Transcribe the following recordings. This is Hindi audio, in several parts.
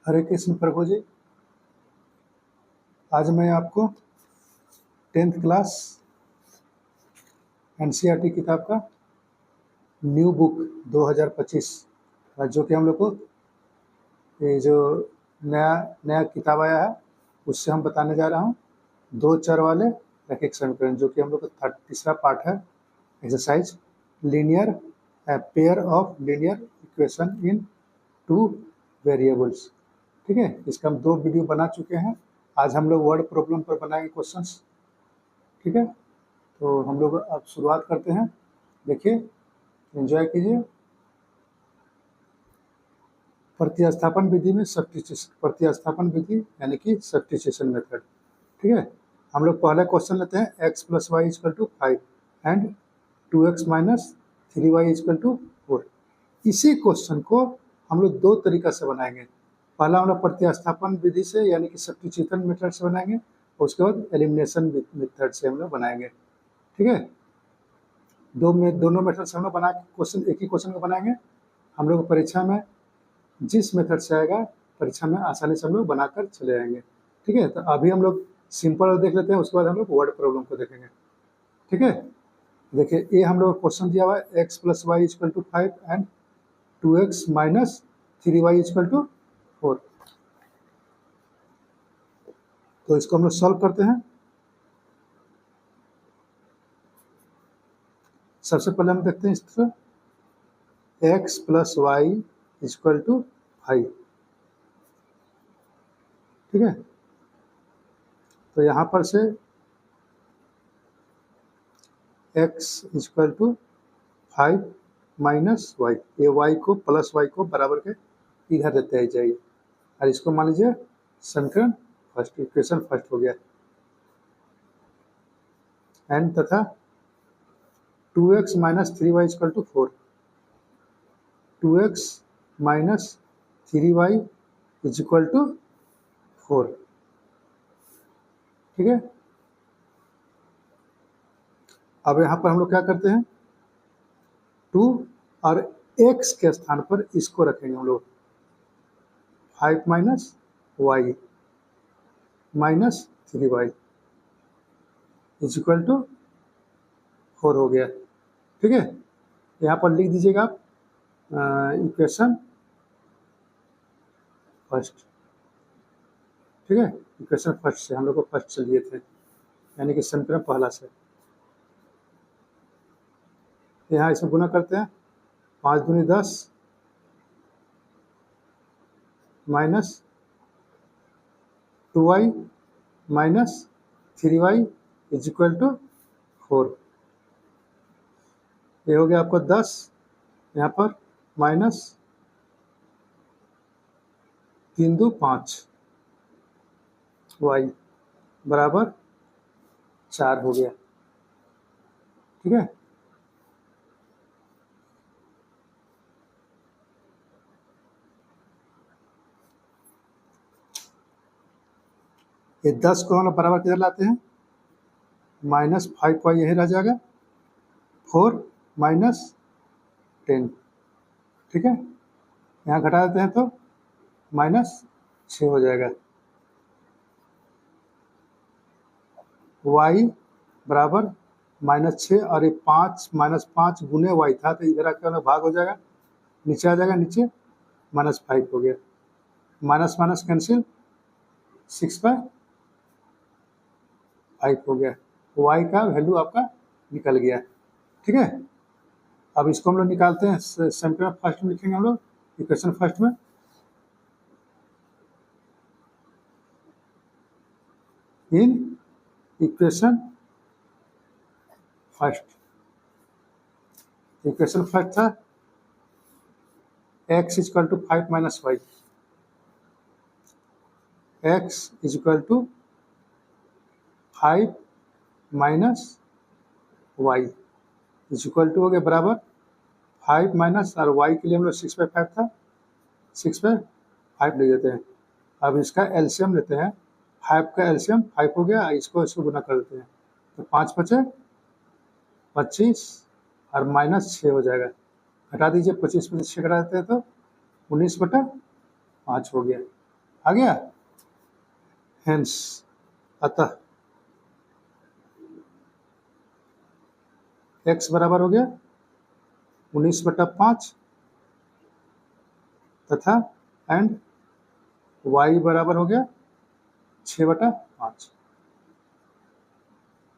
हरे कृष्ण प्रभु जी। आज मैं आपको 10th क्लास एनसीईआरटी किताब का न्यू बुक 2025 जो कि हम लोग को ये जो नया नया किताब आया है उससे हम बताने जा रहा हूँ। दो चर वाले रैखिक समीकरण, जो कि हम लोग का तीसरा पार्ट है। Exercise linear pair of linear equation in two variables. ठीक है, इसका हम 2 वीडियो बना चुके हैं। आज हम लोग वर्ड प्रॉब्लम पर बनाएंगे क्वेश्चंस। ठीक है, तो हम लोग अब शुरुआत करते हैं। देखिए, एंजॉय कीजिए। प्रतिस्थापन विधि में प्रतिस्थापन विधि यानी कि सब्स्टिट्यूशन मेथड। ठीक है, हम लोग पहला क्वेश्चन लेते हैं x + y = 5 and 2x - 3y = 4। इसी क्वेश्चन को हम लोग 2 तरीका से बनाएंगे। पहला हम लोग प्रतिस्थापन विधि से यानी कि सब्स्टिट्यूशन मेथड से बनाएंगे, और उसके बाद एलिमिनेशन मेथड से हम लोग बनाएंगे। ठीक है, दोनों मेथड से हम लोग बना क्वेश्चन एक ही क्वेश्चन को बनाएंगे। हम लोग परीक्षा में जिस मेथड से आएगा परीक्षा में आसानी से हम लोग बनाकर चले जाएंगे। ठीक है, तो अभी हम लोग सिंपल देख लेते हैं, उसके बाद हम लोग वर्ड प्रॉब्लम को देखेंगे। ठीक है, देखिए ये हम लोग क्वेश्चन दिया हुआ है x + y = 5 and 2x - 3y = 4। तो इसको हम लोग सॉल्व करते हैं। सबसे पहले हम देखते हैं इस तरह x + y = 5। ठीक है, तो यहाँ पर से x = 5 - y, ये y को प्लस y को बराबर के इधर देते हैं जाइए, और इसको मान लीजिए समीकरण फर्स्ट, इक्वेशन फर्स्ट हो गया। एंड तथा 2x - 3y = 4, 2x - 3y = 4। ठीक है, अब यहाँ पर हम लोग क्या करते हैं, 2 और x के स्थान पर इसको रखेंगे हम लोग। 5 - y - 3y = 4 हो गया। ठीक है, यहाँ पर लिख दीजिएगा आप इक्वेशन फर्स्ट। ठीक है, इक्वेशन फर्स्ट से हम लोग को फर्स्ट से लिए थे, यानी कि समीकरण पहला से। यहाँ इसमें गुना करते हैं, 5 दूनी 10 माइनस 2y - 3y = 4। ये हो गया आपको 10, यहाँ पर माइनस 3 2 5 y बराबर 4 हो गया। ठीक है, ये 10 को हम लोग बराबर किधर लाते हैं, -5y यही रह जाएगा, 4 - 10। ठीक है, यहाँ घटा देते हैं तो -6 हो जाएगा। y बराबर -6, और ये 5 -5 गुने y था, तो इधर आकर भाग हो जाएगा, नीचे आ जाएगा, नीचे -5 हो गया। माइनस माइनस कैंसिल, 6/5 हो गया। y का वैल्यू आपका निकल गया। ठीक है, अब इसको हम लोग निकालते हैं। समीकरण फर्स्ट में लिखेंगे हम लोग, इक्वेशन फर्स्ट में इन इक्वेशन फर्स्ट। इक्वेशन फर्स्ट था x = 5 - y, x = 5 - y हो गया बराबर 5 माइनस, और y के लिए हम लोग 6/5 था, 6/5 ले देते हैं। अब इसका एलसीएम लेते हैं, 5 का एलसीएम 5 हो गया, इसको गुना कर देते हैं, तो 5 × 5 = 25, और -6 हो जाएगा। घटा दीजिए, 25 में से 6 घटा देते हैं तो 19/5 हो गया। आ गया। हेंस अतः x बराबर हो गया 19/5 तथा एंड y बराबर हो गया 6/5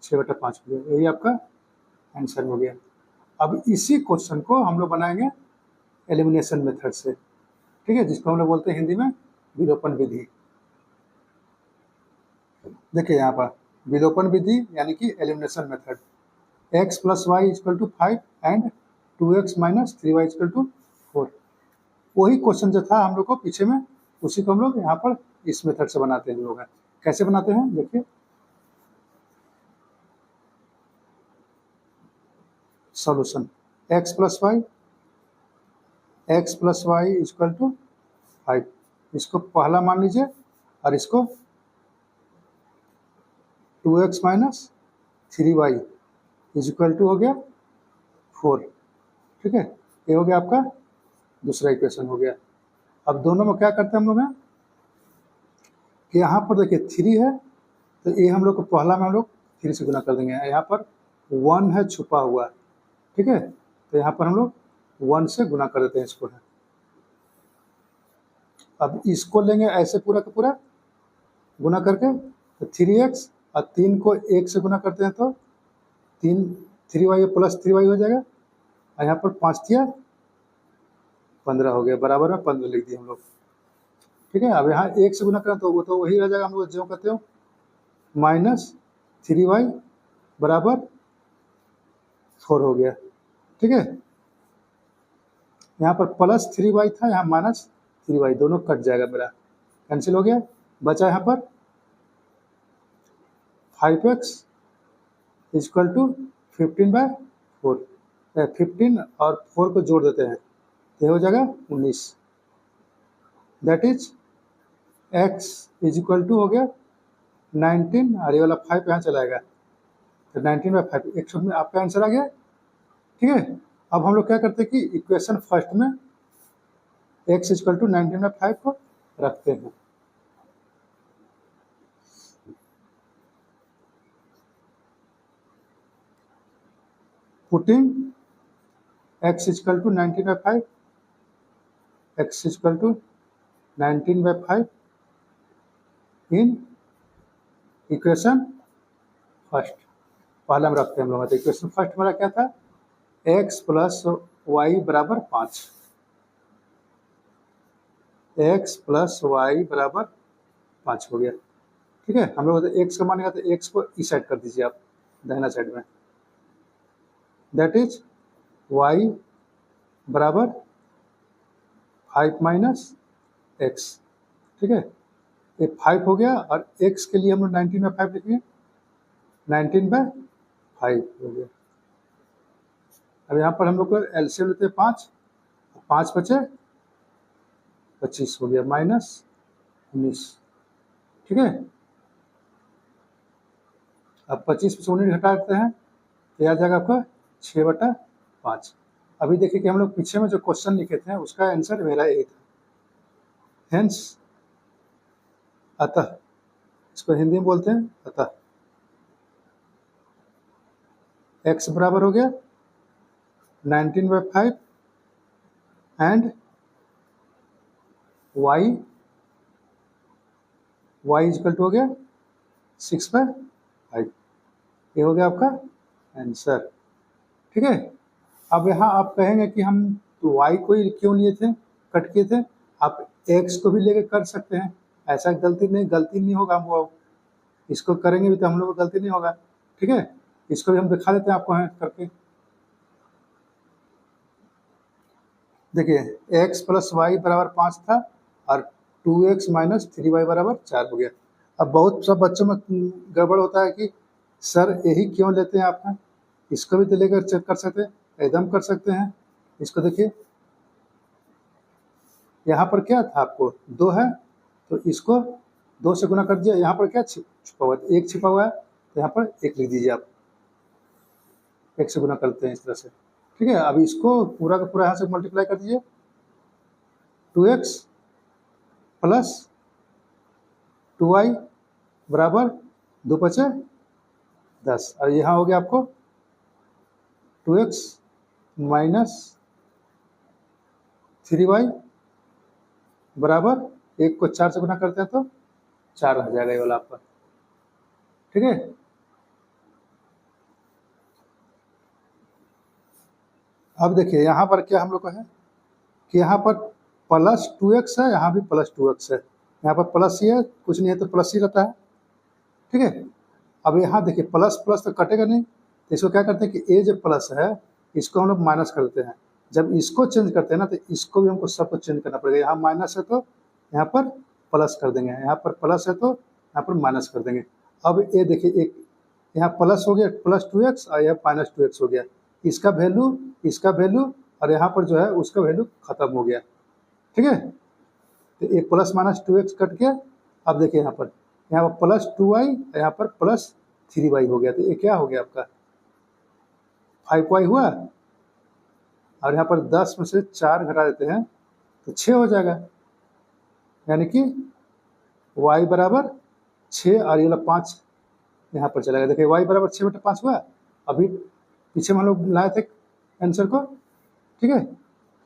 6/5 हो गया। यही आपका आंसर हो गया। अब इसी क्वेश्चन को हम लोग बनाएंगे एलिमिनेशन मेथड से, ठीक है, जिसको हम लोग बोलते हैं हिंदी में विलोपन विधि। देखिए यहाँ पर विलोपन विधि यानी कि elimination method, x + y = 5 and 2x - 3y = 4। वही क्वेश्चन जो था हम लोग को पीछे में, उसी को हम लोग यहाँ पर इस मेथड से बनाते हैं। लोग कैसे बनाते हैं देखिए, सॉल्यूशन x + y = 5, इसको पहला मान लीजिए और इसको 2x - 3y = हो गया 4, ठीक है, ये हो गया आपका दूसरा इक्वेशन हो गया। अब दोनों में क्या करते हैं हम लोग हैं कि यहाँ पर देखिए 3 है तो ये हम लोग को पहला में हम लोग 3 से गुना कर देंगे। यहाँ पर 1 है छुपा हुआ, ठीक है, तो यहाँ पर हम लोग 1 से गुना कर देते हैं इसको। अब इसको लेंगे ऐसे पूरा का पूरा गुना करके, तो 3x और 3 को 1 से गुना करते हैं तो 3y + 3y हो जाएगा। और यहाँ पर 5 दिया 15 हो गया, बराबर में 15 लिख दिए हम लोग, ठीक है। अब यहाँ 1 से गुना करें तो वो तो वही रह जाएगा, हम लोग जो कहते हो -3y = 4 हो गया, ठीक है। यहाँ पर +3y था, यहाँ -3y, दोनों कट जाएगा, मेरा कैंसिल हो गया। बचा यहाँ पर 5x = 15/4, 15 और 4 को जोड़ देते हैं तो हो जाएगा 19, दैट इज x = हो गया 19 और ये वाला 5 यहाँ चलाएगा तो 19/5, 100 में आपका आंसर आ गया, ठीक है। अब हम लोग क्या करते हैं कि इक्वेशन फर्स्ट में x = 19/5 को रखते हैं। पुटिंग x = 19/5, x = 19/5 इन इक्वेशन फर्स्ट, पहला में रखते हैं हम लोग। तो इक्वेशन फर्स्ट मेरा क्या था, x + y = 5, x + y = 5 हो गया, ठीक है। हम लोग x का मानेगा तो x को इस साइड कर दीजिए आप, दाहिना साइड में, दैट इज y = 5 - x, ठीक है। ये 5 हो गया और x के लिए हम लोग 19/5 लिखेंगे, 19/5 हो गया। अब यहाँ पर हम लोग को एलसीएम लेते हैं 5, 5 बचे 25 हो गया, -19, ठीक है। अब 25 से 19 घटा देते हैं तो आ जाएगा आपका 6/5। अभी देखिए कि हम लोग पीछे में जो क्वेश्चन लिखे थे उसका आंसर मेरा यही था, हेंस अतः, इसको हिंदी में बोलते हैं अतः, x बराबर हो गया 19/5 एंड y = हो गया 6/5, ये हो गया आपका आंसर, ठीक है। अब यहाँ आप कहेंगे कि हम y को ही क्यों लिए थे, कट किए थे, आप x को भी लेके कर सकते हैं, ऐसा गलती नहीं होगा। हम इसको करेंगे भी तो हम लोग को गलती नहीं होगा, ठीक है। इसको भी हम दिखा देते हैं आपको करके, देखिए x + y = 5 था और 2x - 3y = 4 हो गया। अब बहुत सब बच्चों में गड़बड़ होता है कि सर यही क्यों लेते हैं आप, इसको भी तो लेकर चेक कर सकते हैं, एकदम कर सकते हैं। इसको देखिए यहाँ पर क्या था, आपको 2 है तो इसको 2 से गुना कर दिया, यहाँ पर क्या छुपा हुआ है, 1 छिपा हुआ है तो यहाँ पर 1 लिख दीजिए आप, 1 से गुना करते हैं इस तरह से, ठीक है। अब इसको पूरा का पूरा यहाँ से मल्टीप्लाई कर दीजिए, 2x + 2i बराबर 2 पचे 10, और यहाँ हो गया आपको 2x माइनस 3y बराबर 1 को 4 से गुना करते हैं तो 4 आ जाएगा ये वाला आपका। ठीक है, अब देखिए यहाँ पर क्या हम लोग को है कि यहाँ पर प्लस 2x है, यहाँ भी प्लस 2x है, यहाँ पर प्लस ही है, कुछ नहीं है तो प्लस ही रहता है। ठीक है, अब यहाँ देखिए प्लस प्लस तो कटेगा नहीं, तो इसको क्या करते हैं कि ए जो प्लस है इसको हम लोग माइनस कर देते हैं। जब इसको चेंज करते हैं ना तो इसको भी हमको सबको चेंज करना पड़ेगा। यहाँ माइनस है तो यहाँ पर प्लस कर देंगे, यहाँ पर प्लस है तो यहाँ पर माइनस कर देंगे। अब ये देखिए एक यहाँ प्लस हो गया प्लस 2x और यह माइनस 2x हो गया, इसका वैल्यू और यहाँ पर जो है उसका वैल्यू खत्म हो गया। ठीक है, तो ये प्लस माइनस 2x कट गया। अब देखिए यहाँ पर प्लस 2y यहाँ पर प्लस 3y हो गया, तो ये क्या हो गया आपका 5y हुआ, और यहाँ पर 10 में से 4 घटा देते हैं तो 6 हो जाएगा, यानी कि y बराबर 6 और ये वाला 5 यहाँ पर चला गया। देखिए y बराबर 6/5 हुआ, अभी पीछे में हम लोग लाए थे आंसर को। ठीक है,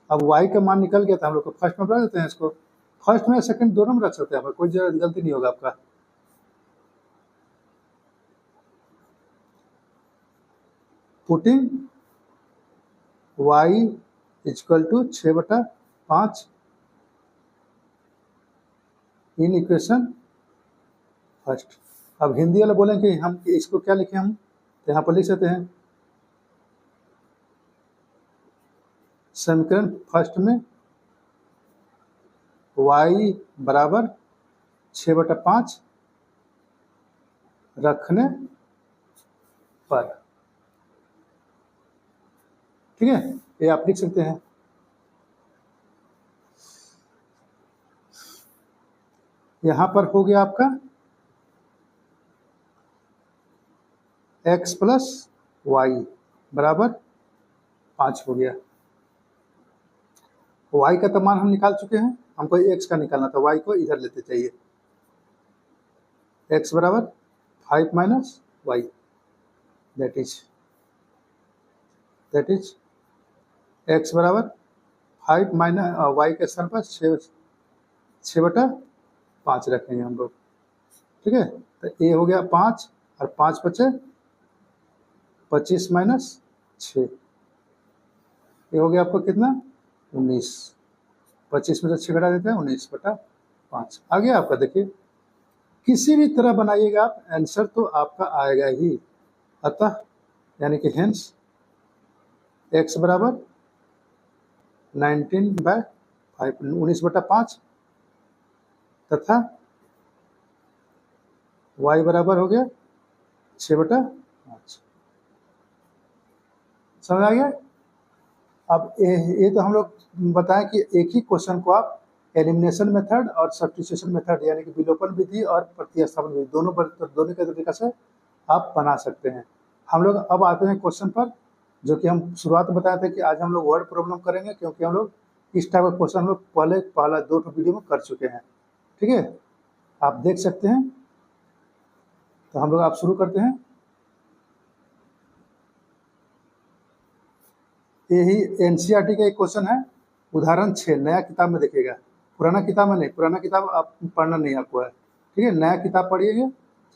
अब y का मान निकल गया था, हम लोग को फर्स्ट में बढ़ा देते हैं इसको, फर्स्ट में सेकंड दोनों में रख सकते हैं, कोई गलती नहीं होगा आपका। Putting y equal to 6/5 in equation first. अब हिंदी वाला बोलेंगे हम इसको क्या लिखें हम, तो यहाँ पर लिख सकते हैं समीकरण फर्स्ट में y बराबर 6/5 रखने पर। ठीक है, ये आप लिख सकते हैं। यहाँ पर हो गया आपका x प्लस वाई बराबर 5 हो गया। y का तो मान हम निकाल चुके हैं, हमको x का निकालना था, y को इधर लेते चाहिए। x बराबर 5 minus y that is x बराबर 5 माइनस वाई के स्थान पर 6/5 रखेंगे हम लोग। ठीक है, तो a हो गया 5 और 5 बचे 25 माइनस 6, ये हो गया आपको कितना 19, 25 में से 6 घटा देते हैं 19/5 आ गया आपका। देखिए किसी भी तरह बनाइएगा आप, आंसर तो आपका आएगा ही। अतः यानी कि हेंस x बराबर 19/5 तथा y बराबर हो गया 6/5। समझ आ गया। अब ये तो हम लोग बताएं कि एक ही क्वेश्चन को आप एलिमिनेशन मेथड और सब्स्टिट्यूशन मेथड यानी कि विलोपन विधि और प्रतिस्थापन विधि दोनों के तरीके से आप बना सकते हैं। हम लोग अब आते हैं क्वेश्चन पर, जो कि हम शुरुआत में बताए थे कि आज हम लोग वर्ड प्रॉब्लम करेंगे, क्योंकि हम लोग इस टाइप का क्वेश्चन हम लोग पहला 2 वीडियो में कर चुके हैं। ठीक है, आप देख सकते हैं। तो हम लोग आप शुरू करते हैं। यही एनसीईआरटी का एक क्वेश्चन है, उदाहरण 6, नया किताब में देखिएगा, पुराना किताब में नहीं, पुराना किताब आप पढ़ना नहीं आपको है। ठीक है, नया किताब पढ़िएगा,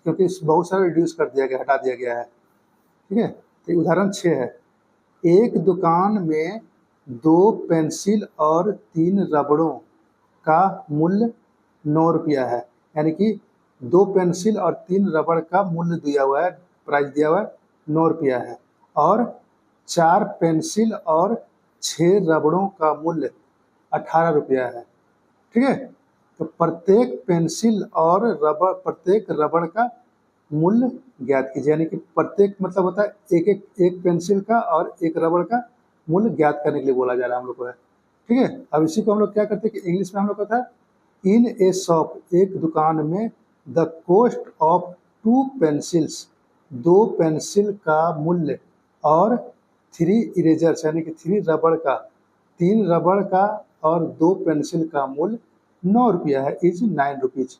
क्योंकि बहुत सारा रिड्यूस कर दिया गया, हटा दिया गया है। ठीक है, तो उदाहरण 6 है, एक दुकान में 2 पेंसिल और 3 रबड़ों का मूल्य 9 रुपया है, यानी कि 2 पेंसिल और 3 रबड़ का मूल्य दिया हुआ है, प्राइस दिया हुआ है 9 रुपया है, और 4 पेंसिल और 6 रबड़ों का मूल्य 18 रुपया है। ठीक है, तो प्रत्येक पेंसिल और प्रत्येक रबड़ का मूल्य ज्ञात कीजिए, यानी कि प्रत्येक मतलब होता है एक पेंसिल का और एक रबड़ का मूल्य ज्ञात करने के लिए बोला जा रहा है हम लोग को है। ठीक है, अब इसी को हम लोग क्या करते हैं कि इंग्लिश में हम लोग कहता है इन ए शॉप, एक दुकान में the cost of 2 pencils, 2 pencil का मूल्य और 3 इरेजर्स यानी कि 3 रबड़ का, 3 रबड़ का और 2 पेंसिल का मूल्य 9 रुपया है, is 9 rupees.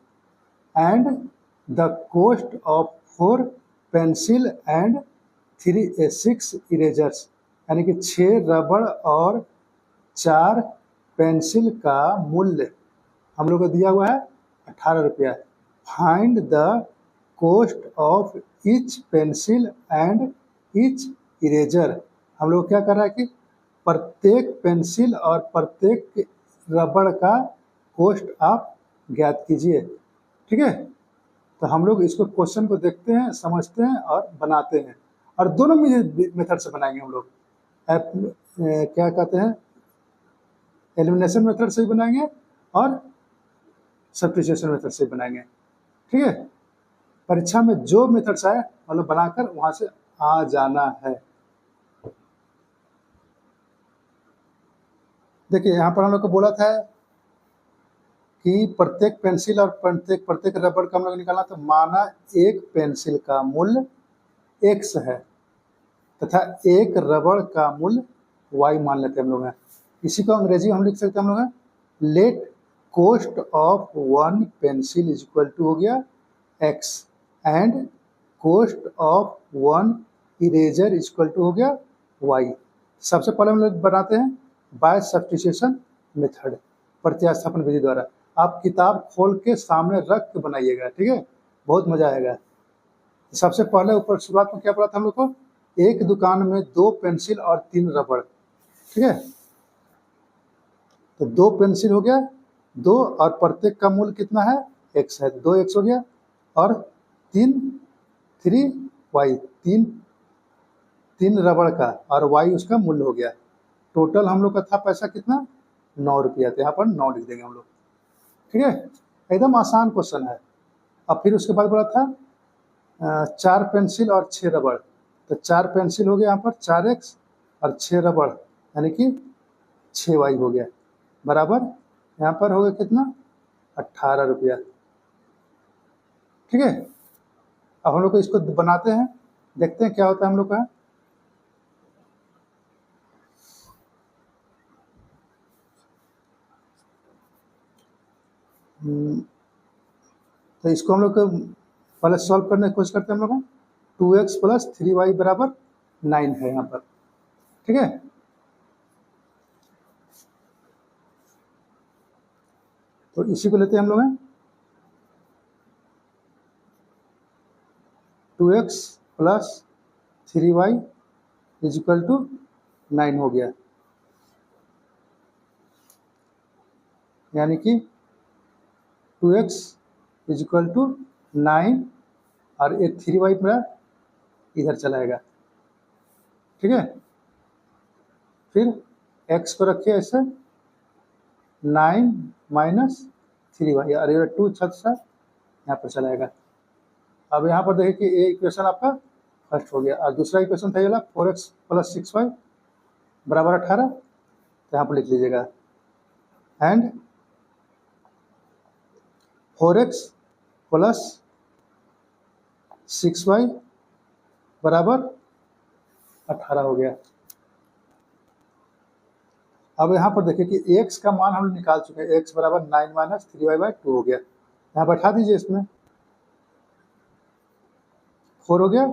And the cost of 4 pencil and 6 erasers, यानी कि 6 रबड़ और 4 पेंसिल का मूल्य हम लोग को दिया हुआ है 18 रुपया। Find the cost of each pencil and each eraser, हम लोग क्या कर रहा है कि प्रत्येक पेंसिल और प्रत्येक रबड़ का कॉस्ट आप ज्ञात कीजिए। ठीक है, तो हम लोग इसको क्वेश्चन को देखते हैं, समझते हैं और बनाते हैं, और दोनों मेथड से बनाएंगे हम लोग। क्या कहते हैं, एलिमिनेशन मेथड से भी बनाएंगे और सब्स्टिट्यूशन मेथड से बनाएंगे। ठीक है, परीक्षा में जो मेथड्स आए मतलब बनाकर वहां से आ जाना है। देखिए यहाँ पर हम लोग को बोला था कि प्रत्येक पेंसिल और प्रत्येक रबड़ का हम लोग निकालना, तो माना एक पेंसिल का मूल्य x है तथा एक रबड़ का मूल्य y मान लेते हैं हम लोग। इसी को अंग्रेजी में हम लिख सकते हैं हम लोग, let cost of 1 pencil is equal to हो गया x and cost of 1 eraser is equal to हो गया y। सबसे पहले हम लोग बनाते हैं बाय सब्स्टिट्यूशन मेथड, प्रतिस्थापन विधि द्वारा। आप किताब खोल के सामने रख के बनाइएगा, ठीक है, बहुत मजा आएगा। सबसे पहले ऊपर शुरुआत में क्या पढ़ा था हम लोग को, एक दुकान में 2 पेंसिल और 3 रबड़। ठीक है, तो 2 पेंसिल हो गया 2 और प्रत्येक का मूल्य कितना है x है, 2x हो गया, और 3y 3 रबड़ का और y उसका मूल्य हो गया। टोटल हम लोग का था पैसा कितना 9 रुपया, तो यहाँ पर 9 लिख देंगे हम लोग। ठीक है, एकदम आसान क्वेश्चन है। अब फिर उसके बाद बोला था 4 पेंसिल और 6 रबड़, तो 4 पेंसिल हो गया यहाँ पर 4x और 6 रबड़ यानी कि 6y हो गया, बराबर यहाँ पर हो गया कितना 18 रुपया। ठीक है, अब हम लोग को इसको बनाते हैं, देखते हैं क्या होता है हम लोग का। तो इसको हम लोग को पहले सॉल्व करने की कोशिश करते हैं हम लोग। 2x प्लस 3y बराबर 9 है यहाँ पर। ठीक है, तो इसी को लेते हैं हम लोग 2x plus 3y is equal to 9 हो गया, यानी कि 2x इज इक्वल टू 9 और ये 3y मेरा इधर चलाएगा। ठीक है, फिर x को रखिए ऐसे 9 माइनस 3y और ये 2 छत से यहाँ पर चलाएगा। अब यहाँ पर देखिए कि ये इक्वेशन आपका फर्स्ट हो गया, और दूसरा इक्वेशन था ये 4x प्लस 6y बराबर 18, तो यहाँ पर लिख लीजिएगा, एंड 4x प्लस 6y बराबर 18 हो गया। अब यहाँ पर देखिए कि x का मान हम लोग निकाल चुके हैं, x बराबर 9 माइनस 3y बाई 2 हो गया। यहाँ पर बैठा दीजिए, इसमें 4 हो गया,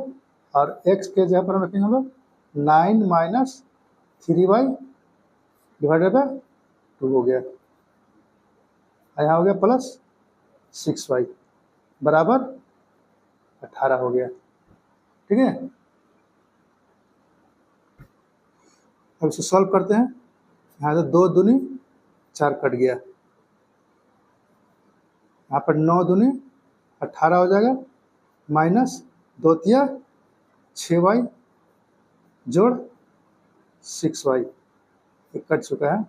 और x के जगह पर हम रखेंगे हम लोग 9 माइनस 3y डिवाइडेड बाय 2 हो गया, और यहाँ हो गया प्लस 6y बराबर 18 हो गया। ठीक है, अब इसे सॉल्व करते हैं। यहाँ से 2 दूनी 4 कट गया, यहाँ पर 9 दूनी 18 हो जाएगा, माइनस 2 तिया 6y जोड़ 6y, ये कट चुका है,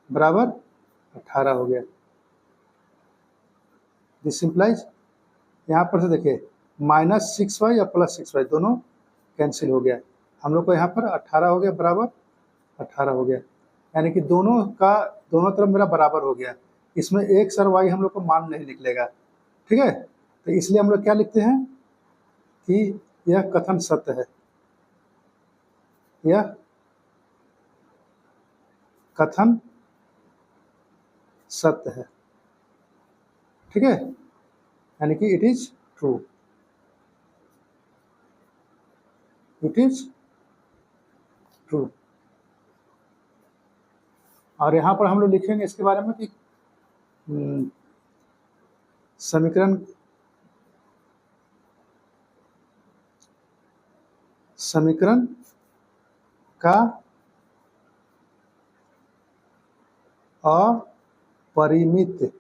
बराबर 18 हो गया। दिस सिंप्लाइज, यहाँ पर से देखिए माइनस 6y और प्लस 6y दोनों कैंसिल हो गया, हम लोग को यहाँ पर 18 हो गया, बराबर 18 हो गया, यानी कि दोनों तरफ मेरा बराबर हो गया। इसमें x और y हम लोग को मान नहीं निकलेगा। ठीक है, तो इसलिए हम लोग क्या लिखते हैं कि यह कथन सत्य है, यह कथन सत्य है। ठीक है, यानी कि it is true, it is true. और यहाँ पर हम लोग लिखेंगे इसके बारे में कि समीकरण समीकरण का अपरिमित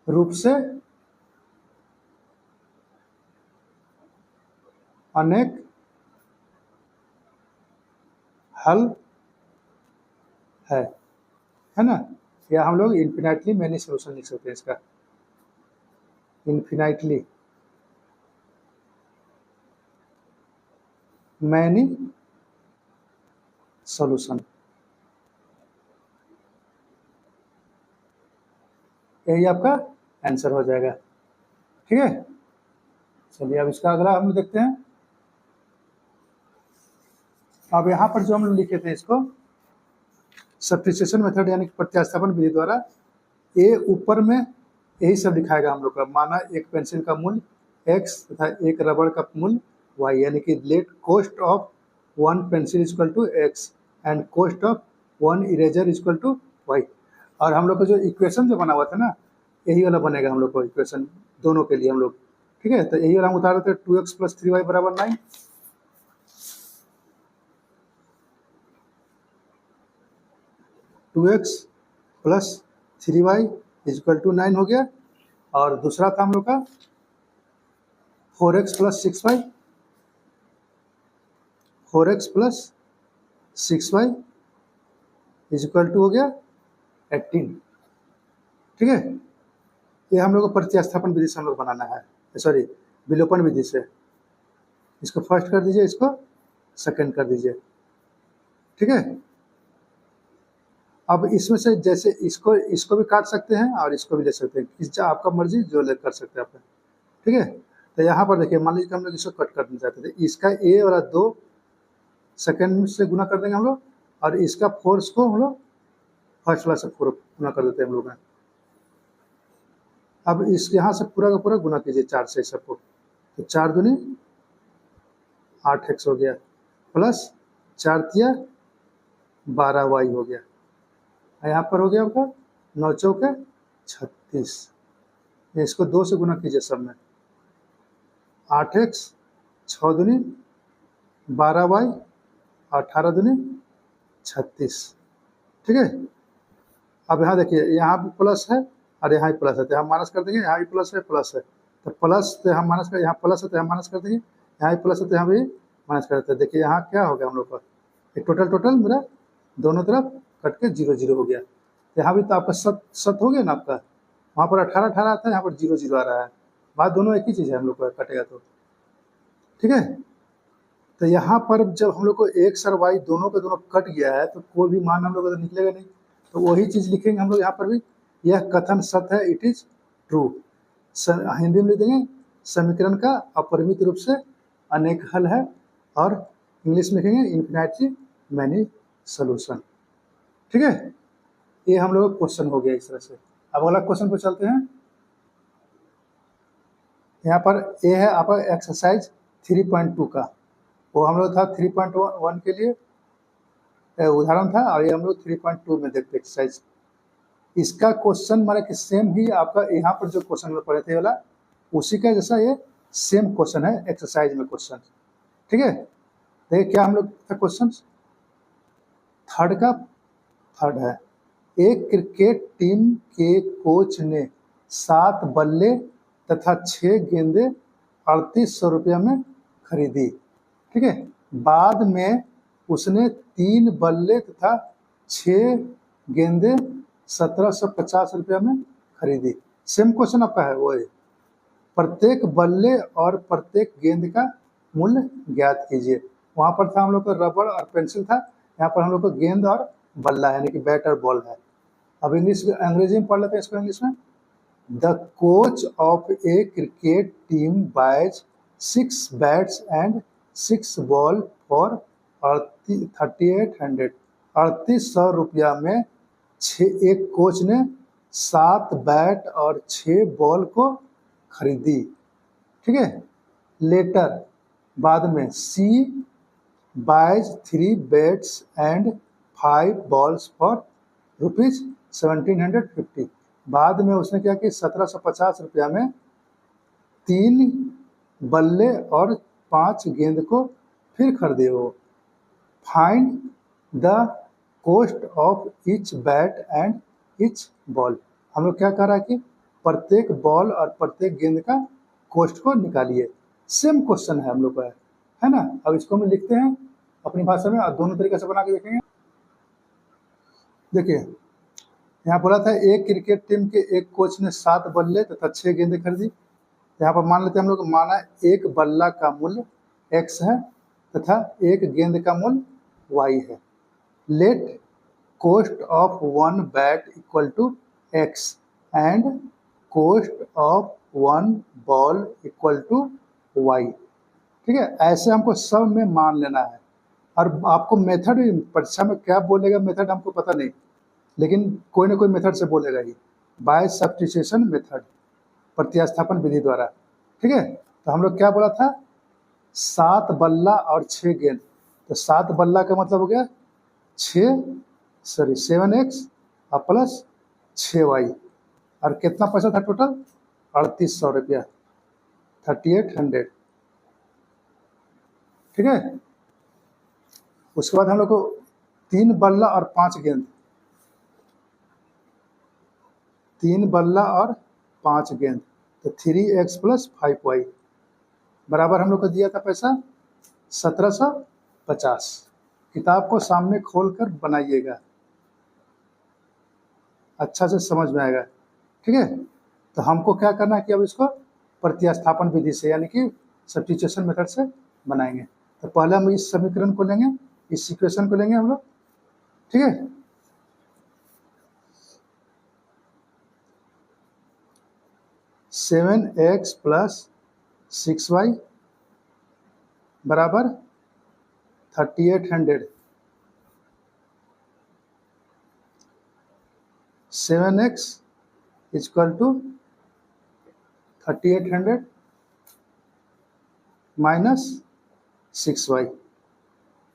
रूप से अनेक हल है ना, या हम लोग इन्फिनाइटली मैनी सोल्यूशन लिख सकते हैं इसका, इन्फिनाइटली मैनी सॉल्यूशन, यही आपका आंसर हो जाएगा। ठीक है, चलिए अब इसका अगला हम लोग देखते हैं। अब यहाँ पर जो हम लोग लिखे थे इसको सब्स्टिट्यूशन मेथड यानी कि प्रत्यास्थापन विधि द्वारा, ये ऊपर में यही सब दिखाएगा हम लोग का। माना एक पेंसिल का मूल्य x तथा एक रबड़ का मूल्य y, यानी कि let cost of one pencil equal to x and cost of one eraser equal to y। और हम लोग का जो इक्वेशन जो बना हुआ था ना, यही वाला बनेगा हम लोग को इक्वेशन दोनों के लिए हम लोग। ठीक है, तो यही वाला हम उतार देते हैं, 2x + 3y = 9। 2x + 3y = 9 हो गया। और दूसरा था हम लोग का 4x + 6y, 4x + 6y = हो गया 18। ठीक है, ये हम लोग को प्रत्यास्थापन विधि से हम लोग बनाना है, सॉरी विलोपन विधि से। इसको फर्स्ट कर दीजिए, इसको सेकंड कर दीजिए। ठीक है, अब इसमें से जैसे इसको भी काट सकते हैं और इसको भी ले सकते हैं, किस आपका मर्जी जो ले कर सकते हैं आप। ठीक है, तो यहाँ पर देखिए, मान लीजिए हम लोग इसको कट करना चाहते थे, इसका ए वाला 2 सेकंड से गुना कर देंगे हम लोग, और इसका फोर्स को हम लोग फर्स्ट वाला से पूरा गुना कर देते हैं हम लोग। अब इस यहाँ से पूरा का पूरा गुना कीजिए 4 से सबको, तो 4 दूनी 8x हो गया, प्लस 4 तिया 12y हो गया। यहाँ पर हो गया आपका 9 चौके 36। इसको 2 से गुना कीजिए सब में, 8x 6 दूनी 12y 18 दूनी 36। ठीक है, अब यहाँ देखिए, यहाँ भी प्लस है और यहाँ भी प्लस है, तो हम माइनस कर देंगे। यहाँ भी प्लस है, प्लस है, तो प्लस तो हम माइनस कर, यहाँ प्लस है तो हम माइनस कर देंगे। यहाँ भी प्लस है तो यहाँ भी माइनस कर देते हैं। देखिए यहाँ क्या हो गया हम लोग का, एक टोटल मेरा दोनों तरफ कट के 0 0 हो गया। यहाँ भी तो आपका 7 हो गया ना आपका, वहाँ पर 18 18 आता है, यहाँ पर 0 0 आ रहा है। बात दोनों एक ही चीज़ है हम लोग का, कटेगा तो। ठीक है, तो यहाँ पर जब हम लोग को x और y दोनों के दोनों कट गया है, तो कोई भी मान हम लोग को तो निकलेगा नहीं, तो वही चीज़ लिखेंगे हम लोग यहाँ पर भी। यह कथन सत्य है, इट इज ट्रू। हिंदी में लिख देंगे, समीकरण का अपरिमित रूप से अनेक हल है, और इंग्लिश में लिखेंगे इन्फिनाइटली मैनी सॉल्यूशन। ठीक है, ये हम लोग का क्वेश्चन हो गया इस तरह से। अब अगला क्वेश्चन पर चलते हैं। यहाँ पर ये है आपका एक्सरसाइज 3.2 का, वो हम लोग था 3.1 के लिए उदाहरण था, और ये हम लोग 3.2 में देखते एक्सरसाइज। इसका क्वेश्चन माने कि सेम ही आपका यहाँ पर जो क्वेश्चन में पढ़े थे वाला, उसी का जैसा ये सेम क्वेश्चन है एक्सरसाइज में क्वेश्चन। ठीक है, देखिए क्या हम लोग का क्वेश्चन थर्ड है। एक क्रिकेट टीम के कोच ने 7 बल्ले तथा 6 गेंदें 3800 रुपया में खरीदी। ठीक है, बाद में उसने 3 बल्ले तथा 6 गेंदें 1750 रुपया में खरीदी। सेम क्वेश्चन आपका है वो है, प्रत्येक बल्ले और प्रत्येक गेंद का मूल्य ज्ञात कीजिए। वहाँ पर था हम लोग का रबड़ और पेंसिल था, यहाँ पर हम लोग को गेंद और बल्ला यानी कि बैट और बॉल है। अब अंग्रेजी में पढ़ लेते हैं इसको इंग्लिश में। The coach of a cricket team buys 6 bats and 6 ball for 3800 रुपया में एक कोच ने 7 बैट और 6 बॉल को खरीदी, ठीक है। लेटर, बाद में, she buys 3 bats and 5 balls for ₹1750। बाद में उसने क्या कि 1750 रुपया में 3 बल्ले और 5 गेंद को फिर खरीदे वो। Find the cost of each bat and each ball. हम लोग क्या कर रहा है कि प्रत्येक बॉल और प्रत्येक गेंद का कॉस्ट को निकालिए। सेम क्वेश्चन है हम लोग का, है ना। अब इसको हम लिखते हैं अपनी भाषा में और दोनों तरीके से बना के देखेंगे। देखिए, यहाँ बोला था एक क्रिकेट टीम के एक कोच ने 7 बल्ले तथा 6 गेंदें खरीदी। यहाँ पर मान लेते हैं हम लोग, माना एक बल्ला का मूल्य x है तथा एक गेंद का मूल्य y है। Let cost of 1 bat equal to x and cost of 1 ball equal to y, ठीक है। ऐसे हमको सब में मान लेना है। और आपको मेथड परीक्षा में क्या बोलेगा, मेथड हमको पता नहीं, लेकिन कोई ना कोई मेथड से बोलेगा ही। बाय सब्स्टिट्यूशन मेथड, प्रतिस्थापन विधि द्वारा, ठीक है। तो हम लोग क्या बोला था, 7 बल्ला और 6 गेंद। तो 7 बल्ला का मतलब हो गया 7x और प्लस 6y, और कितना पैसा था टोटल, 3800 रुपया, 3800, ठीक है। उसके बाद हम लोग को 3 बल्ला और 5 गेंद, 3 बल्ला और 5 गेंद, तो 3x प्लस 5y बराबर हम लोग को दिया था पैसा 1750। किताब को सामने खोलकर बनाइएगा, अच्छा से समझ में आएगा, ठीक है। तो हमको क्या करना है कि अब इसको प्रतिस्थापन विधि से यानी कि सब्स्टिट्यूशन मेथड से बनाएंगे। तो पहले हम इस समीकरण को लेंगे, इस इक्वेशन को लेंगे हम लोग, ठीक है। सेवन एक्स प्लस 6y बराबर 3800। 7x equal to 3800 minus 6y,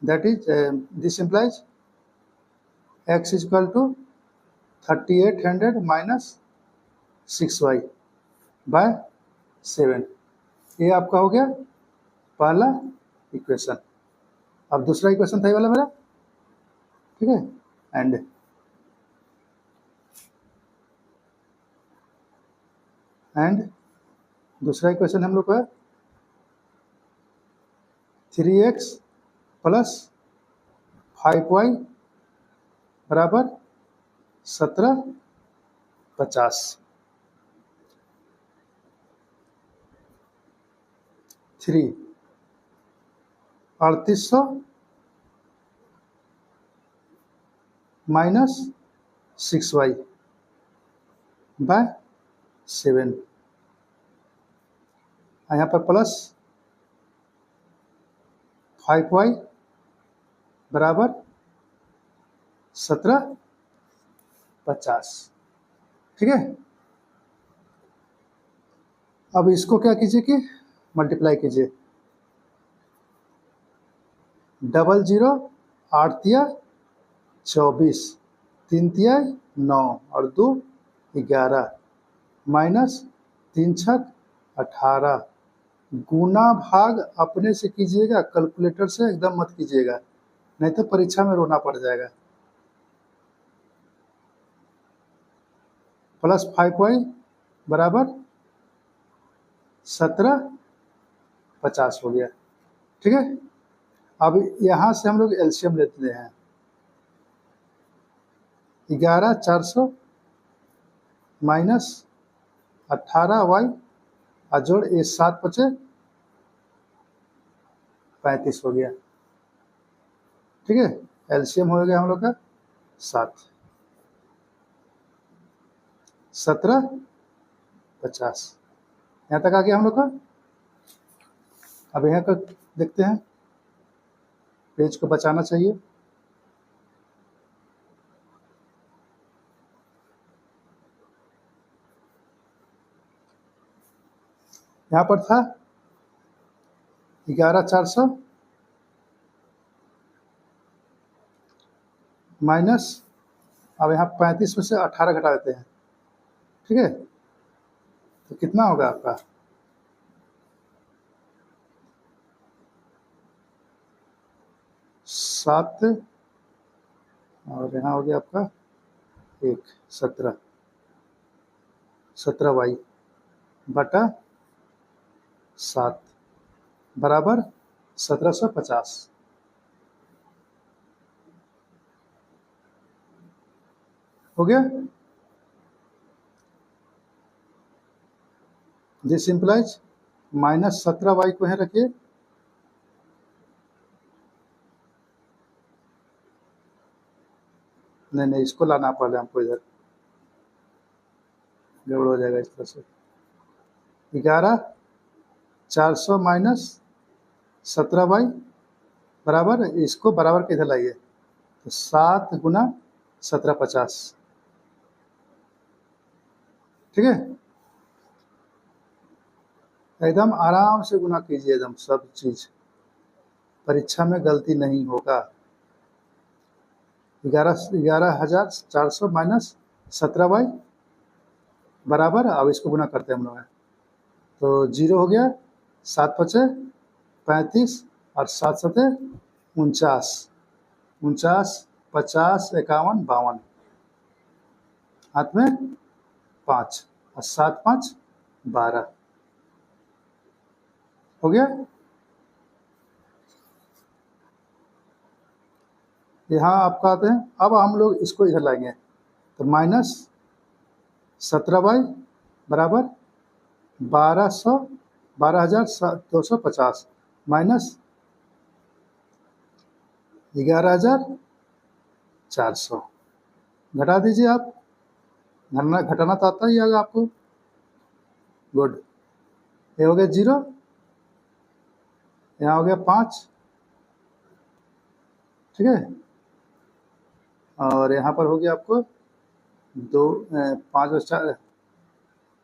that is this implies x equal to 3800 minus 6y by 7। ये आपका हो गया पहला इक्वेशन। अब दूसरा इक्वेशन था ये वाला मेरा, ठीक है। एंड दूसरा इक्वेशन हम लोग का 3x प्लस 5y बराबर 1750। 3800 माइनस 6y बाय 7, यहाँ पर प्लस 5y बराबर 1750, ठीक है। अब इसको क्या कीजिए कि मल्टीप्लाई कीजिए, 00 8 तिया 24, 3 तिया 9 और 2 11 माइनस 3 छक 18। गुना भाग अपने से कीजिएगा, कैलकुलेटर से एकदम मत कीजिएगा, नहीं तो परीक्षा में रोना पड़ जाएगा। प्लस 5y बराबर 1750 हो गया, ठीक है। अब यहाँ से हम लोग एलसीएम लेते हैं, 11400 माइनस 18y और जोड़ ये 7 बचे 35 हो गया, ठीक है। एलसीएम हो गया हम लोग का 7, 1750, यहाँ तक आ गया हम लोग का। अब यहाँ का देखते हैं, पेज को बचाना चाहिए। यहाँ पर था 11,400 माइनस, अब यहाँ 35 में से 18 घटा देते हैं, ठीक है, तो कितना होगा आपका 7 और यहाँ हो गया आपका 17 वाई बटा 7 बराबर 1750। हो गया। दिस इम्प्लाइज -17 वाई को यहाँ रखिए, नहीं इसको लाना पहले हमको, इधर गड़बड़ हो जाएगा इस तरह से। 11,400 माइनस 17 वाई बराबर, इसको बराबर के इधर लाइए, तो 7 गुना 1750, ठीक है। एकदम आराम से गुना कीजिए, एकदम सब चीज, परीक्षा में गलती नहीं होगा। 11,400 माइनस 17 वाई बराबर, अब इसको गुना करते हैं हम लोग, तो 0 हो गया, 7 पचे 35 और 7 सते 49, 50, 51, 52, हाथ में 5 और 7 5 12, हो गया। यहाँ आपका आते हैं, अब हम लोग इसको इधर लाएंगे, तो -17 वाई बराबर 12,250 माइनस 11,400, घटा दीजिए आप, घटाना तो आता ही होगा आपको, गुड। ये हो गया 0, यहाँ हो गया 5, ठीक है, और यहाँ पर हो गया आपको 2 5 और 4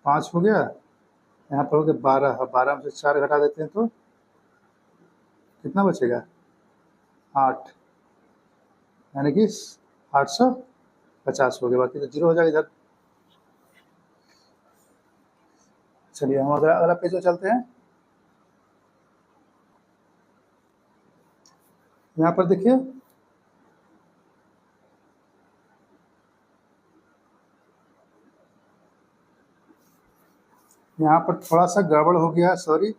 5 हो गया, यहाँ पर हो गया 12, 12 में से 4 घटा देते हैं तो कितना बचेगा 8, यानी कि 850 हो गया, बाकी तो 0 हो जाएगा इधर। चलिए हम अगला पेज में चलते हैं। यहाँ पर देखिए, यहाँ पर थोड़ा सा गड़बड़ हो गया, सॉरी।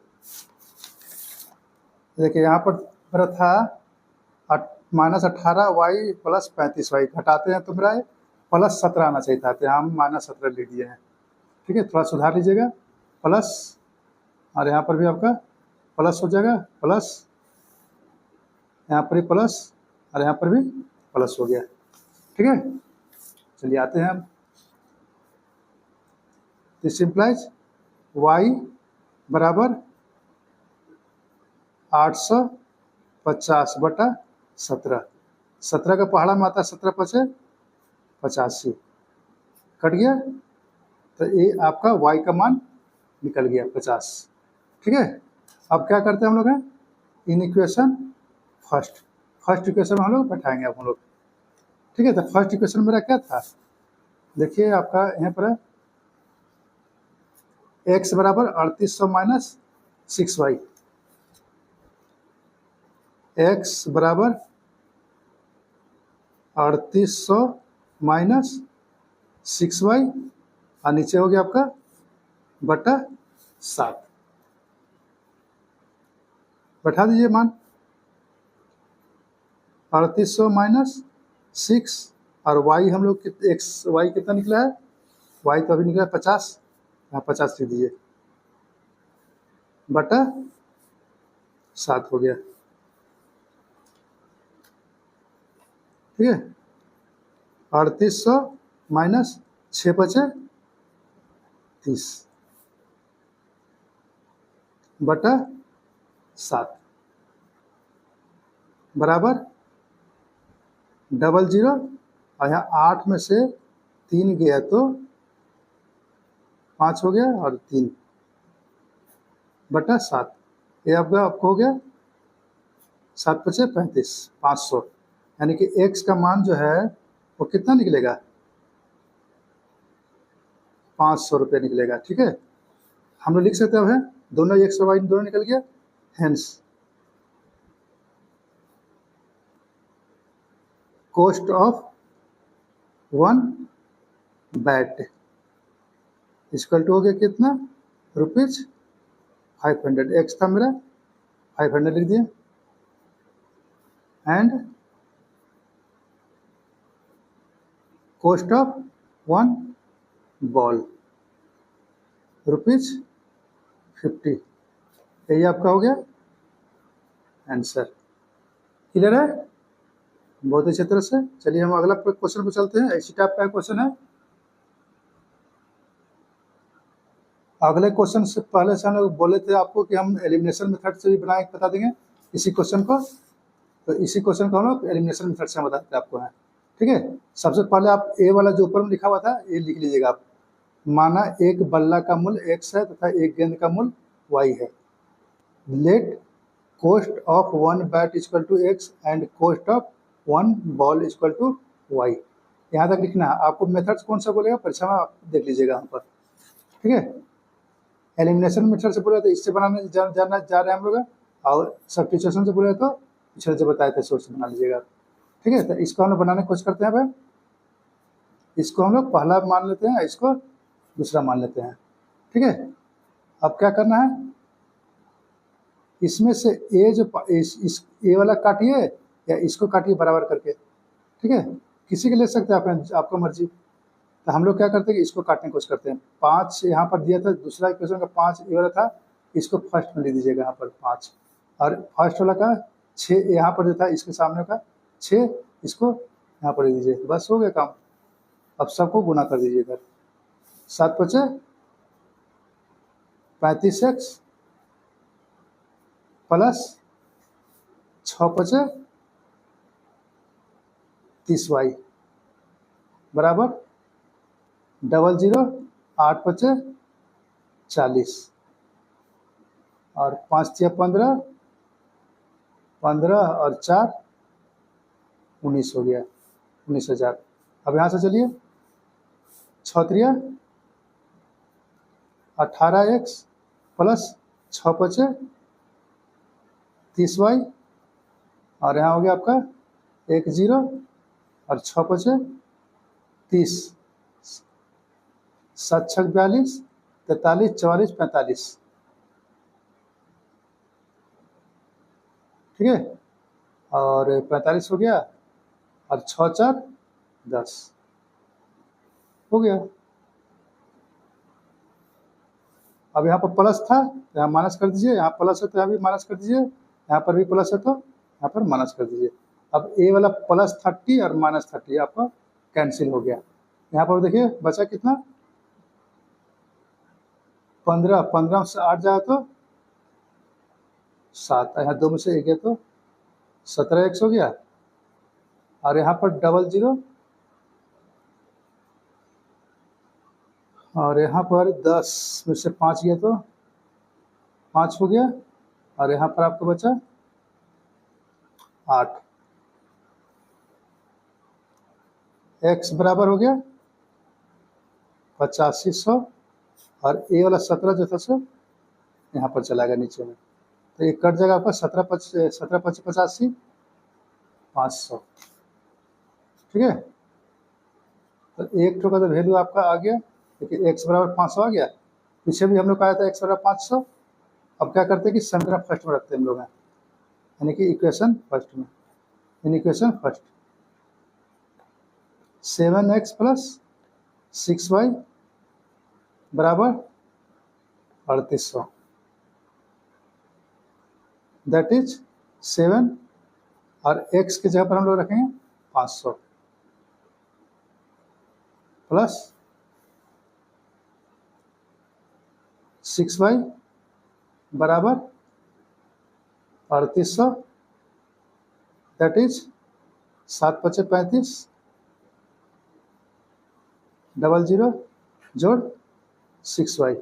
देखिए यहाँ पर मेरा था -18 वाई प्लस 35 वाई, घटाते हैं तो मेरा +17 आना चाहिए था, तो हम -17 ले दिए हैं, ठीक है, थोड़ा सुधार लीजिएगा, प्लस, और यहाँ पर भी आपका प्लस हो जाएगा, प्लस, यहाँ पर भी प्लस, और यहाँ पर भी प्लस हो गया, ठीक है। चलिए आते हैं हम, दिस इम्प्लाइज y बराबर 850 बटा 17, 17 का पहाड़ा में आता है 17 पचे 85, कट गया, तो ये आपका y का मान निकल गया 50, ठीक है। अब क्या करते हैं हम लोग हैं, इन इक्वेशन फर्स्ट इक्वेशन में हम लोग बैठाएंगे अब हम लोग, ठीक है। तो फर्स्ट इक्वेशन मेरा क्या था, देखिए आपका यहाँ पर है x बराबर 3800 माइनस 6y, x बराबर 3800 माइनस 6y, और नीचे हो गया आपका बटा 7, बैठा दीजिए मान, 3800 माइनस 6 और y हम लोग y कितना निकला है, y तो अभी निकला है 50, यहाँ 50 लिख दीजिए, बटा 7 हो गया, ठीक है। 3800 माइनस 6 बचे 30 बटा 7 बराबर 00, और यहाँ 8 में से 3 गया तो 5 हो गया और 3, बटा 7, ये आपको हो गया 7 पचे 35, 500, यानी कि x का मान जो है वो कितना निकलेगा, 500 रुपये निकलेगा। ठीक है, हम लोग लिख सकते हैं दोनों x और y दोनों निकल गया, hence cost of one bat equal to हो गया कितना, ₹500, x था मेरा 500 लिख दिया, and cost of one ball ₹50, यही आपका हो गया आंसर। क्लियर है, बहुत अच्छे तरह से। चलिए हम अगला क्वेश्चन पे चलते हैं, इसी टाइप का क्वेश्चन है। अगले क्वेश्चन से पहले से हम लोग बोले थे आपको कि हम एलिमिनेशन मेथड से भी बना के बता देंगे इसी क्वेश्चन को, तो इसी क्वेश्चन को हम लोग एलिमिनेशन मेथड से बताते आपको है। ठीक है, सबसे पहले आप ए वाला जो ऊपर में लिखा हुआ था ये लिख लीजिएगा आप। माना एक बल्ला का मूल्य x है तथा एक गेंद का मूल्य y है। Let cost of one bat equal to x and cost of one ball equal to y। यहाँ तक लिखना है आपको। मेथड्स कौन सा बोलेगा परीक्षा में आप देख लीजिएगा यहाँ पर। ठीक है, एलिमिनेशन मेथड से बोले तो इससे बनाने जाना जा रहे हैं हम लोग, और सब्स्टिट्यूशन से बोले तो पिछले जो बताए थे सोर्स बना लीजिएगा। ठीक है, तो इसको हम लोग बनाने की कोशिश करते हैं। भाई इसको हम लोग पहला मान लेते हैं, इसको दूसरा मान लेते हैं। ठीक है, अब क्या करना है, इसमें से ए जो इस ए वाला काटिए या इसको काटिए बराबर करके। ठीक है, किसी के ले सकते हैं आप, आपका मर्जी। तो हम लोग क्या करते हैं कि इसको काटने की कोशिश करते हैं। 5 यहाँ पर दिया था, दूसरा इक्वेशन का 5 ये वाला था, इसको फर्स्ट में ले दीजिएगा यहाँ पर 5, और फर्स्ट वाला का 6 यहाँ पर जो था इसके सामने का 6, इसको यहाँ पर ले दीजिए, बस हो गया काम। अब सबको गुना कर दीजिए इधर, 7 पचे 35x प्लस 6 पचे 30y बराबर 00 8 पचे 40 और 5 तिया 15, 15 और 4 19 हो गया, 19,000। अब यहाँ से चलिए 6 त्रिया 18x प्लस 6 पचे 30y, और यहाँ हो गया आपका 10 और 6 पचे 30, 7 छक 42, 43 44 45। ठीक है, और 45 हो गया, और 6 4 10 हो गया। अब यहाँ पर प्लस था तो यहाँ माइनस कर दीजिए, यहाँ प्लस है तो यहाँ भी माइनस कर दीजिए, यहाँ पर भी प्लस है तो यहाँ पर माइनस कर दीजिए। अब ए वाला +30 और -30 आपका कैंसिल हो गया। यहाँ पर देखिए बचा कितना, 15, 15 से 8 जाए तो 7, यहाँ 2 में से 1 है तो 17x हो गया, और यहाँ पर 00, और यहाँ पर 10 में से 5 गया तो 5 हो गया, और यहाँ पर आपको बचा 8। x बराबर हो गया 8500, और ए वाला 17 जो था सो यहाँ पर चला गया नीचे में, तो ये कट जाएगा आपका 17 5 85 500। ठीक है, तो एक ठो का तो वैल्यू आपका आ गया, क्योंकि x बराबर 500 आ गया। पीछे भी हम लोग का आया था x बराबर 500। अब क्या करते हैं कि समीकरण फर्स्ट में रखते हैं हम लोग, यानी कि इक्वेशन फर्स्ट में। इन equation first 7x plus 6y बराबर 3800, दैट इज 7, और x की जगह पर हम लोग रखेंगे 500 प्लस 6y बराबर 3800, दैट इज 7 पचे 35, 00 जोड़ 6y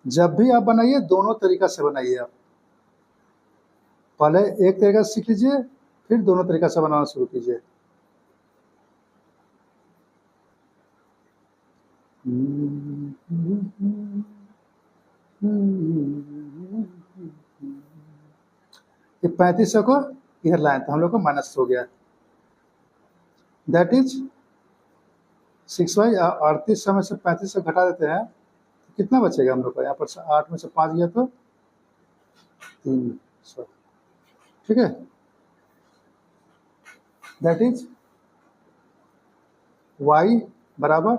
जब भी आप बनाइए दोनों तरीका से बनाइए। आप पहले एक तरीका से सीख लीजिए, फिर दोनों तरीका से बनाना शुरू कीजिए। ये 3500 को इधर लाए तो हम लोग को माइनस हो गया, दैट इज 6y। 3800 में से 3500 घटा देते हैं तो कितना बचेगा हम लोग को? यहाँ पर 8 में से 5 गया तो 300, ठीक है। दैट इज y बराबर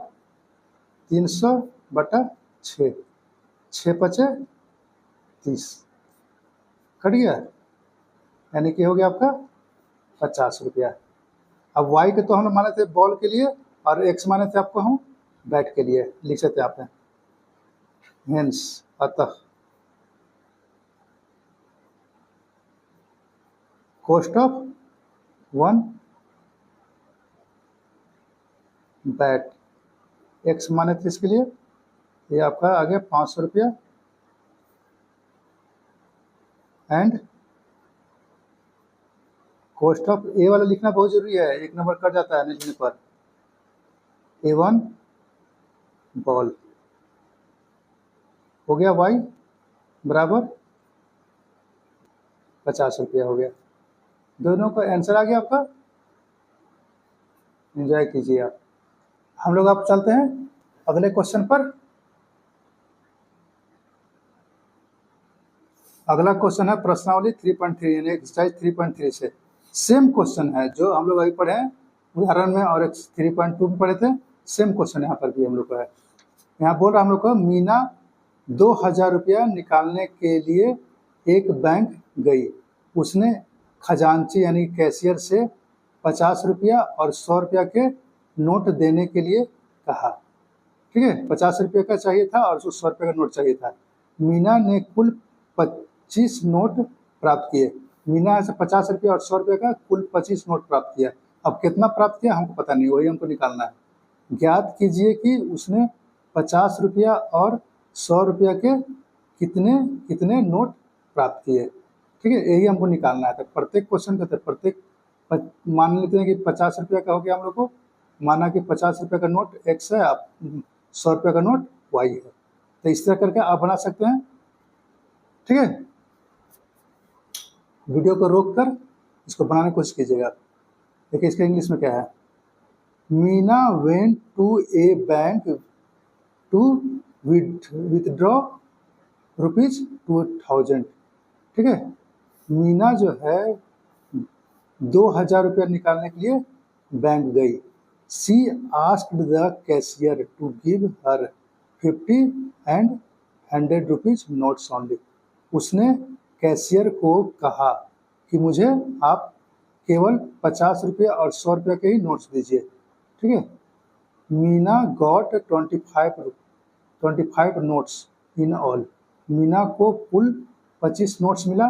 300/6, 6 पचे 30, कट गया, यानी कि हो गया आपका 50 रुपया। अब y के तो हम माने थे बॉल के लिए और x माने थे आपको हम बैट के लिए, लिख सकते हैं आप। हेंस अतः कॉस्ट ऑफ 1 बैट, x माने थे इसके लिए, ये आपका आ गया 500 रुपया। एंड कॉस्ट ऑफ ए वाला लिखना बहुत जरूरी है, एक नंबर कट जाता है लिखने पर। A1 बॉल हो गया, y बराबर 50 रुपया हो गया। दोनों का आंसर आ गया आपका, एंजॉय कीजिए आप। हम लोग आप चलते हैं अगले क्वेश्चन पर। अगला क्वेश्चन है प्रश्नावली 3.3 यानी एक्सरसाइज 3.3 से सेम क्वेश्चन है जो हम लोग अभी पढ़े हैं उदाहरण में और 3.2 में पढ़े थे। सेम क्वेश्चन यहाँ पर भी हम लोग का है। यहाँ बोल रहा हम लोग को मीना 2000 रुपया निकालने के लिए एक बैंक गई। उसने खजांची यानी कैशियर से 50 रुपया और 100 रुपया के नोट देने के लिए कहा। ठीक है, 50 रुपये का चाहिए था और 100 रुपये का नोट चाहिए था। मीना ने कुल 25 नोट प्राप्त किए। मीना से 50 रुपया और 100 रुपये का कुल 25 नोट प्राप्त किया। अब कितना प्राप्त किया हमको पता नहीं, वही हमको निकालना है। ज्ञात कीजिए कि उसने 50 रुपया और 100 रुपया के कितने कितने नोट प्राप्त किए। ठीक है, यही हमको निकालना है। तो प्रत्येक क्वेश्चन का प्रत्येक मान लेते हैं कि 50 रुपया का हो गया हम लोग को, माना कि 50 रुपये का नोट x है, 100 रुपये का नोट y है। तो इस तरह करके आप बना सकते हैं। ठीक है, वीडियो को रोक कर इसको बनाने की कोशिश कीजिएगा। देखिए इसका इंग्लिश में क्या है। Meena went to a bank to withdraw ₹2000। ठीक है, मीना जो है 2000 रुपया निकालने के लिए बैंक गई। She asked the cashier to give her 50 and 100 rupees notes only. उसने कैशियर को कहा कि मुझे आप केवल 50 रुपया और 100 रुपया के ही नोट्स दीजिए। ठीक है, Meena got 25 notes in all. Meena को कुल 25 नोट्स मिला।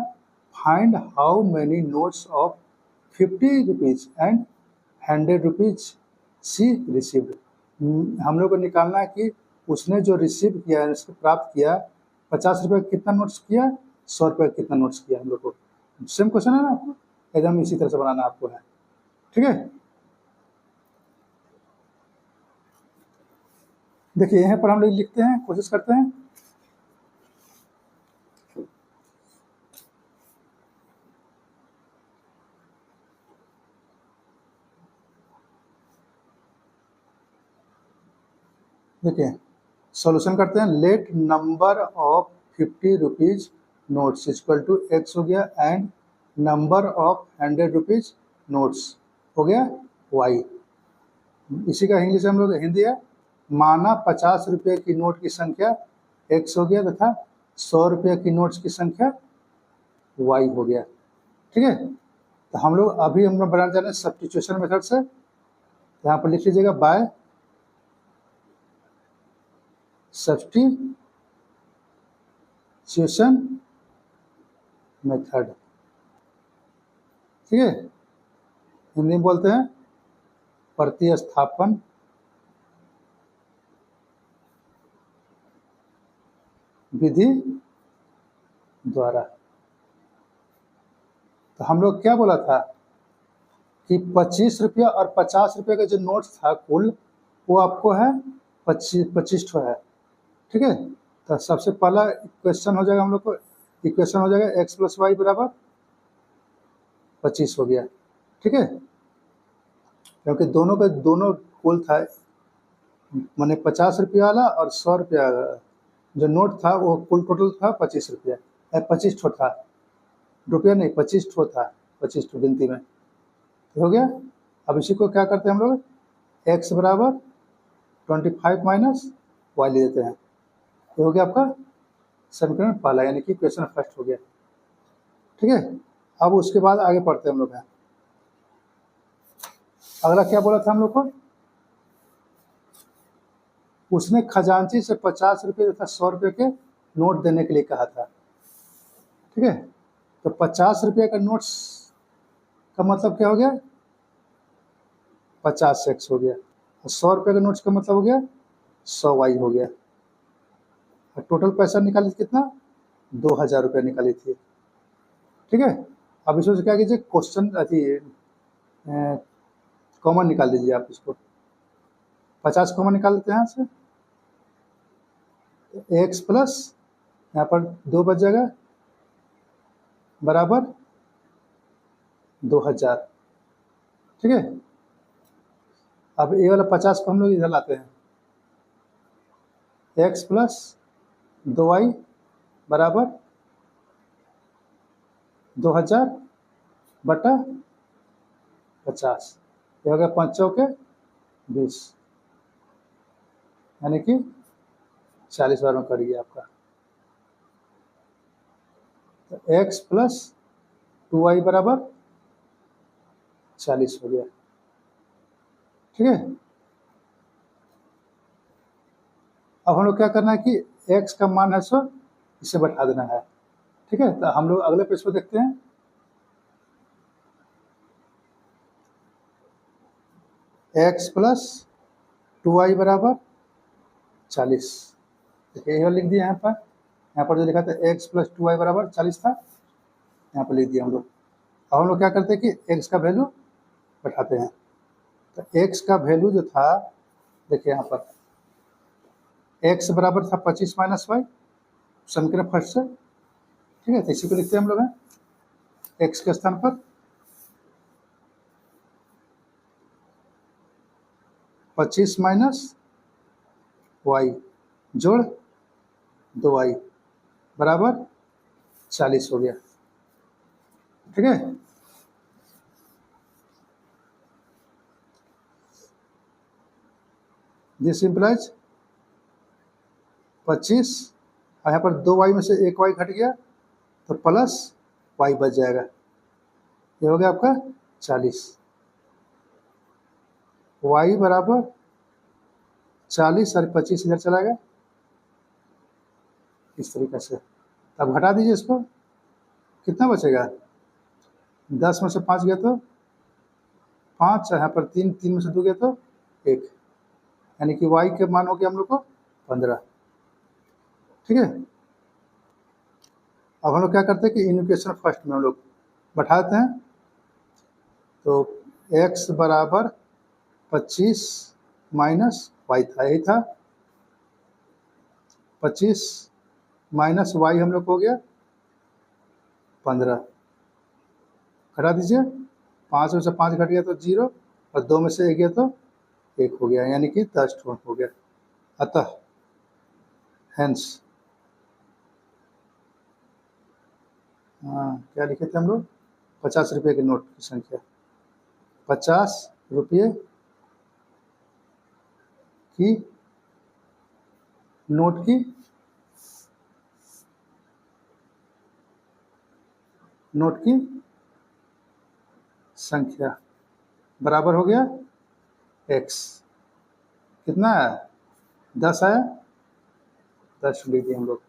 Find how many notes of 50 rupees and 100 rupees she received. हम लोग को निकालना है कि उसने जो रिसीव किया है, उसको प्राप्त किया, 50 रुपये कितना नोट्स किया, 100 रुपये कितना नोट्स किया। हम लोग को सेम क्वेश्चन है ना, आपको एकदम इसी तरह से बनाना आपको है। ठीक है, देखिए यहाँ पर हम लोग लिखते हैं, कोशिश करते हैं। देखिए सॉल्यूशन करते हैं। Let number of 50 rupees notes equal to x हो गया and number of 100 rupees notes हो गया y। इसी का इंग्लिश हम लोग हिंदी है। माना 50 रुपये की नोट की संख्या x हो गया तथा 100 रुपये की नोट्स की संख्या y हो गया। ठीक है, तो हम लोग अभी हम लोग बनाने जा रहे हैं सब्स्टिट्यूशन मेथड से। यहाँ पर लिख लीजिएगा बाय सब्स्टिट्यूशन मेथड। ठीक है, हिंदी में बोलते हैं प्रतिस्थापन विधि द्वारा। तो हम लोग क्या बोला था कि 25 रुपया और 50 रुपये का जो नोट था कुल, वो आपको है 25 ठो है। ठीक है, तो सबसे पहला क्वेश्चन हो जाएगा हम लोग को, इक्वेशन हो जाएगा x प्लस वाई बराबर 25 हो गया। ठीक है, क्योंकि दोनों का दोनों कुल था, मैंने 50 रुपया वाला और 100 रुपया जो नोट था वो कुल टोटल था 25 रुपया, 25 ठो था, रुपया नहीं 25 ठो था, 25 ठो गिनती में। तो हो गया। अब इसी को क्या करते हैं हम लोग, x बराबर 25 माइनस वाई ले देते हैं। ये हो गया आपका समीकरण पहला, यानी कि क्वेश्चन फर्स्ट हो गया। ठीक है, अब उसके बाद आगे पढ़ते हैं हम लोग। अगला क्या बोला था हम लोग को, उसने खजांची से 50 रुपये तथा 100 रुपये के नोट देने के लिए कहा था। ठीक है, तो 50 रुपये का नोट्स का मतलब क्या हो गया, 50x हो गया, और 100 रुपये का नोट्स का मतलब हो गया 100y हो गया। और टोटल पैसा निकाली कितना, 2000 रुपये निकाली थी। ठीक है, अब इसमें से क्या कीजिए, क्वेश्चन अथी कॉमन निकाल दीजिए आप इसको, 50 कॉमन निकाल देते हैं यहाँ से, x प्लस यहाँ पर 2 बच जाएगा बराबर 2000। ठीक है, अब ये वाला 50 को हम लोग इधर लाते हैं, x प्लस 2y बराबर 2000 बटा 50, ये हो गया 5 चौके 20, यानी कि 40 बार में कर गया आपका। तो x प्लस 2y बराबर 40 हो गया। ठीक है, अब हम लोग क्या करना है कि x का मान है सो इसे बढ़ा देना है। ठीक है, तो हम लोग अगले पेज पर देखते हैं। x प्लस 2y बराबर 40, देखिए यह लिख दिया यहाँ पर जो लिखा था x प्लस 2y बराबर 40 था, यहाँ पर लिख दिया हम लोग। अब हम लोग क्या करते हैं कि x का वैल्यू बैठाते हैं। तो x का वैल्यू जो था, देखिए यहाँ पर x बराबर था 25 माइनस वाई, समीकरण फर्स्ट से। ठीक है, तो इसी को लिखते हैं हम लोग x के स्थान पर 25 माइनस वाई जोड़ 2y बराबर 40 हो गया। ठीक है, दिस इम्प्लाइज 25, और यहाँ पर 2y में से 1y घट गया तो प्लस y बच जाएगा, ये हो गया आपका 40। y बराबर 40 और 25 इधर चला गया इस तरीके से। अब घटा दीजिए इसको, कितना बचेगा, 10 में से 5 गया तो 5, यहाँ पर 3, 3 में से 2 गया तो 1, यानी कि y के मान हो गया हम लोग को 15। ठीक है, अब हम लोग क्या करते हैं कि इक्वेशन फर्स्ट में हम लोग बैठाते हैं। तो x बराबर 25 माइनस वाई था, यही था 25 माइनस वाई हम लोग हो गया 15, घटा दीजिए, 5 में से 5 घट गया तो 0, और 2 में से 1 गया तो 1 हो गया, यानी कि 10 हो गया। अतः हेंस, हाँ क्या लिखे थे हम लोग, 50 रुपये के नोट की संख्या, 50 रुपये की नोट की संख्या बराबर हो गया x, कितना है, 10 आया, 10 लिख दिए हम लोग,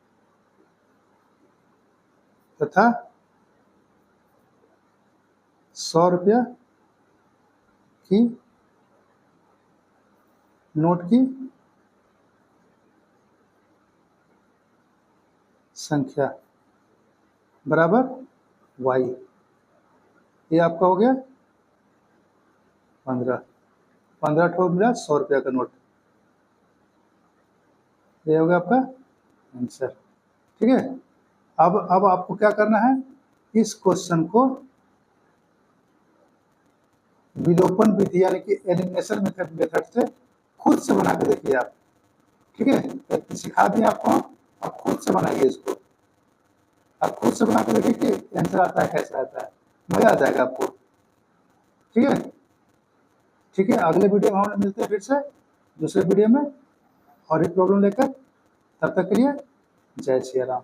तथा 100 रुपया की नोट की संख्या बराबर y। ये आपका हो गया 15 ठो मिला 100 रुपया का नोट। ये हो गया आपका आंसर। ठीक है, अब आपको क्या करना है, इस क्वेश्चन को विलोपन विधि यानी कि एलिमिनेशन मेथड से खुद से बना के देखिए आप। ठीक है, तो सिखा दिया आपको, आप खुद से बनाइए इसको। आप खुद से बना के देखिए कि आंसर आता है कैसा आता है, मजा आ जाएगा आपको। ठीक है, ठीक है, अगले वीडियो में हम मिलते हैं फिर से दूसरे वीडियो में और एक प्रॉब्लम लेकर। तब तक के लिए जय श्री राम।